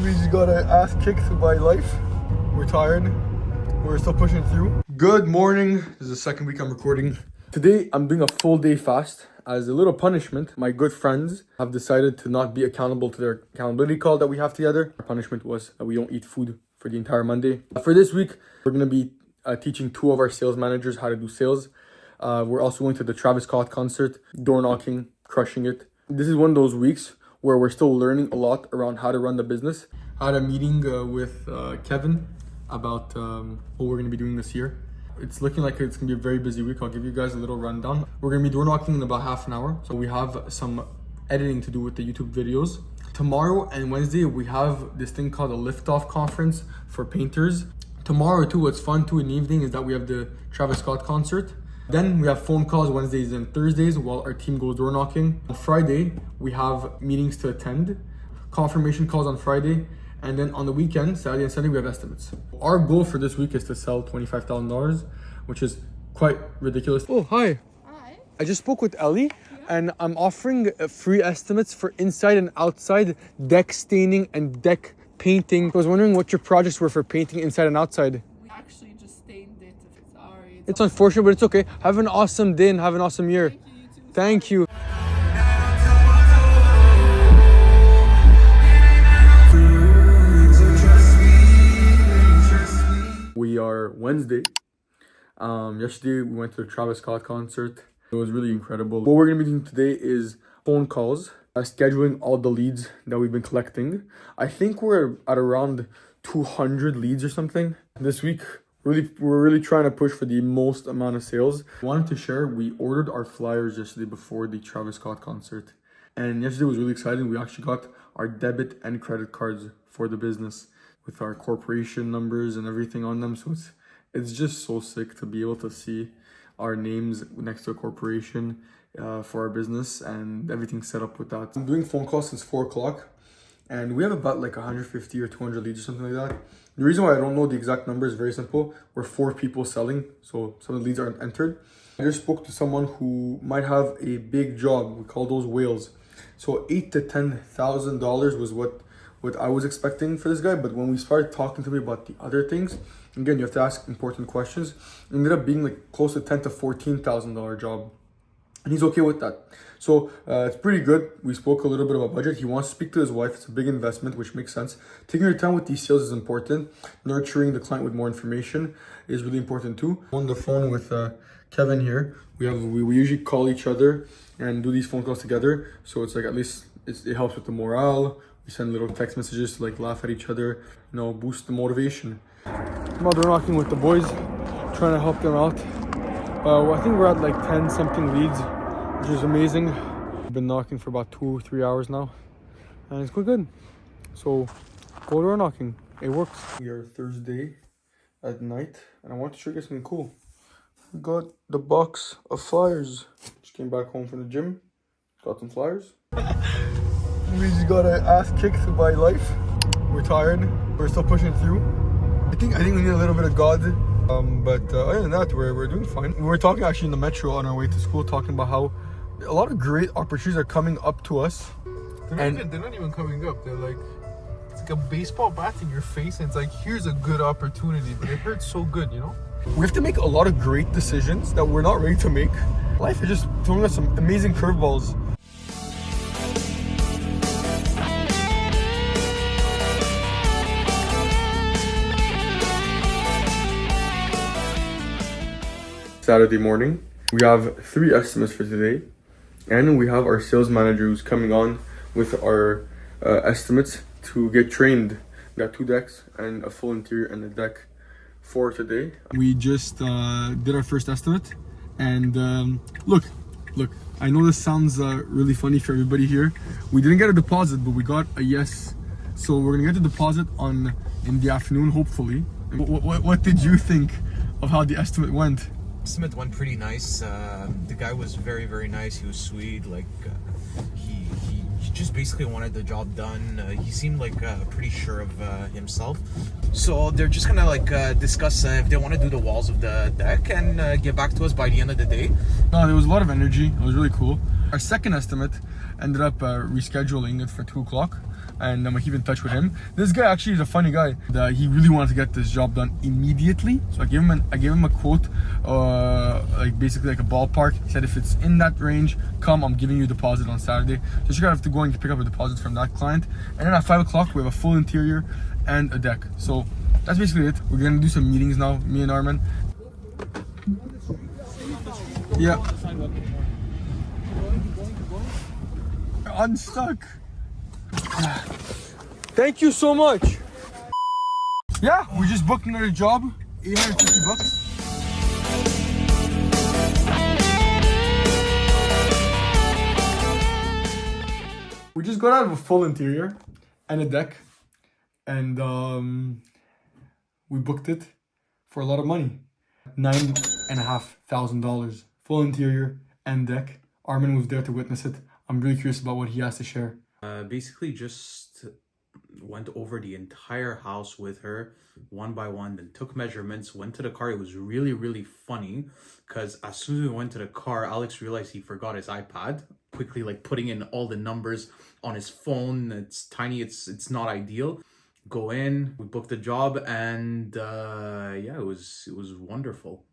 We just got our ass kicked by life. We're tired. We're still pushing through. Good morning. This is the second week I'm recording. Today I'm doing a full day fast. As a little punishment, my good friends have decided to not be accountable to their accountability call that we have together. Our punishment was that we don't eat food for the entire Monday. For this week, we're going to be teaching two of our sales managers how to do sales. We're also going to the Travis Scott concert, door knocking, crushing it. This is one of those weeks where we're still learning a lot around how to run the business. I had a meeting with Kevin about what we're going to be doing this year. It's looking like it's going to be a very busy week. I'll give you guys a little rundown. We're going to be door knocking in about half an hour. So we have some editing to do with the YouTube videos. Tomorrow and Wednesday, we have this thing called a Liftoff conference for painters. Tomorrow too, what's fun too in the evening is that we have the Travis Scott concert. Then we have phone calls Wednesdays and Thursdays while our team goes door knocking. On Friday, we have meetings to attend, confirmation calls on Friday. And then on the weekend, Saturday and Sunday, we have estimates. Our goal for this week is to sell $25,000, which is quite ridiculous. Oh, hi. Hi. I just spoke with Ellie, and I'm offering free estimates for inside and outside deck staining and deck painting. I was wondering what your projects were for painting inside and outside. We actually just stained it. Sorry. It's unfortunate, but it's okay. Have an awesome day and have an awesome year. Thank you, you too. Thank you. We are Wednesday. Yesterday we went to the Travis Scott concert. It was really incredible. What we're gonna be doing today is phone calls, scheduling all the leads that we've been collecting. I think we're at around 200 leads or something. This week, we're really trying to push for the most amount of sales. I wanted to share, we ordered our flyers yesterday before the Travis Scott concert. And yesterday was really exciting. We actually got our debit and credit cards for the business with our corporation numbers and everything on them. So it's just so sick to be able to see our names next to a corporation for our business and everything set up with that. I'm doing phone calls since 4 o'clock and we have about like 150 or 200 leads or something like that. The reason why I don't know the exact number is very simple. We're 4 people selling, so some of the leads aren't entered. I just spoke to someone who might have a big job. We call those whales. So $8,000 to $10,000 was what I was expecting for this guy. But when we started talking to me about the other things, again, you have to ask important questions. It ended up being like close to $10,000 to $14,000 job. And he's okay with that. So it's pretty good. We spoke a little bit about budget. He wants to speak to his wife. It's a big investment, which makes sense. Taking your time with these sales is important. Nurturing the client with more information is really important too. On the phone with Kevin here. We usually call each other and do these phone calls together. So it's like at least it helps with the morale. We send little text messages to like laugh at each other, boost the motivation. I'm out door knocking with the boys, trying to help them out. I think we're at like 10 something leads, which is amazing. I've been knocking for about 2 or 3 hours now, and it's going good. So go door knocking, it works. We are Thursday at night, and I want to show you guys something cool. We got the box of flyers. Just came back home from the gym, got some flyers. We just got our ass kicked by life. We're tired. We're still pushing through. I think we need a little bit of God. But other than that, we're doing fine. We were talking actually in the metro on our way to school, talking about how a lot of great opportunities are coming up to us. They're not even coming up. They're like, it's like a baseball bat in your face, and it's like, here's a good opportunity, but it hurts so good, We have to make a lot of great decisions that we're not ready to make. Life is just throwing us some amazing curveballs. Saturday morning. We have 3 estimates for today, and we have our sales manager who's coming on with our estimates to get trained. We got 2 decks and a full interior and a deck for today. We just did our first estimate, and look, I know this sounds really funny for everybody here. We didn't get a deposit, but we got a yes. So we're gonna get the deposit in the afternoon, hopefully. What did you think of how the estimate went? Estimate went pretty nice. The guy was very, very nice. He was sweet. Like he just basically wanted the job done. He seemed like pretty sure of himself. So they're just gonna like discuss if they want to do the walls of the deck and get back to us by the end of the day. No, there was a lot of energy. It was really cool. Our second estimate ended up rescheduling it for 2 o'clock, and I'm gonna keep in touch with him. This guy actually is a funny guy. He really wanted to get this job done immediately, so I gave him a quote, like basically like a ballpark. He said if it's in that range, come, I'm giving you a deposit on Saturday. So you're gonna have to go and pick up a deposit from that client, and then at 5 o'clock we have a full interior and a deck. So that's basically it. We're gonna do some meetings now, me and Armin. Yeah. Unstuck. Thank you so much. Yeah, we just booked another job. 850 bucks. We just got out of a full interior and a deck, and we booked it for a lot of money. $9,500. Full interior and deck. Armin was there to witness it. I'm really curious about what he has to share. Basically just went over the entire house with her one by one, then took measurements, went to the car. It was really, really funny because as soon as we went to the car, Alex realized he forgot his iPad. Quickly like putting in all the numbers on his phone. It's tiny, it's not ideal. Go in, we booked the job, and yeah, it was wonderful.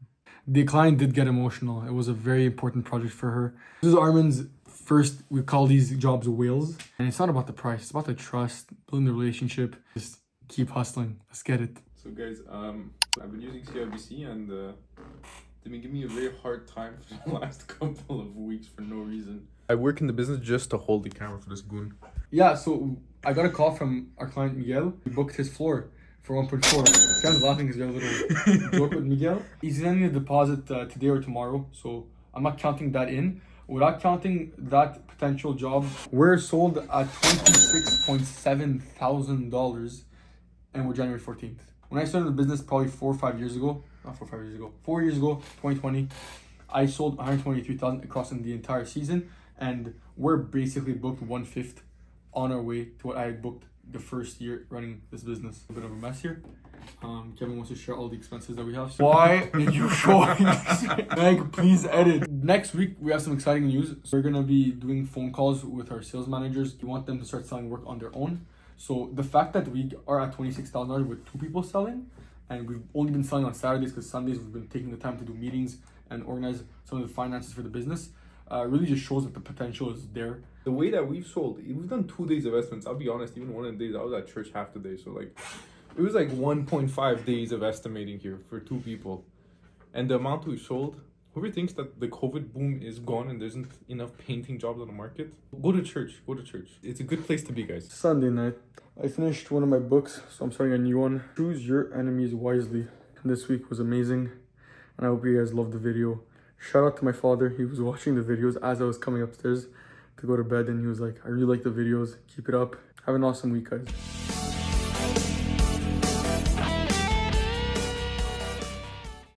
The client did get emotional. It was a very important project for her. This is Armin's first, we call these jobs whales. And it's not about the price, it's about the trust, building the relationship. Just keep hustling. Let's get it. So guys, I've been using CIBC and they've been giving me a very hard time for the last couple of weeks for no reason. I work in the business just to hold the camera for this goon. Yeah, so I got a call from our client Miguel. We booked his floor for 1.4. Ken's laughing because we have a little joke with Miguel. He's sending a deposit today or tomorrow, so I'm not counting that in. Without counting that potential job, we're sold at $26.7 thousand, and we're January 14th. When I started the business probably 4 or 5 years ago, 4 years ago, 2020, I sold 123,000 across in the entire season, and we're basically booked 1/5 on our way to what I had booked the first year running this business. A bit of a mess here. Kevin wants to share all the expenses that we have. So why did you show Meg, please edit. Next week, we have some exciting news. So we're going to be doing phone calls with our sales managers. We want them to start selling work on their own. So the fact that we are at $26,000 with 2 people selling, and we've only been selling on Saturdays because Sundays we've been taking the time to do meetings and organize some of the finances for the business, really just shows that the potential is there. The way that we've sold, we've done 2 days of estimates. I'll be honest, even one of the days I was at church half the day. So like, it was like 1.5 days of estimating here for 2 people. And the amount we sold, whoever thinks that the COVID boom is gone and there isn't enough painting jobs on the market, go to church. It's a good place to be, guys. Sunday night, I finished one of my books, so I'm starting a new one. Choose your enemies wisely. This week was amazing, and I hope you guys loved the video. Shout out to my father. He was watching the videos as I was coming upstairs to go to bed, and he was like, I really like the videos. Keep it up. Have an awesome week, guys.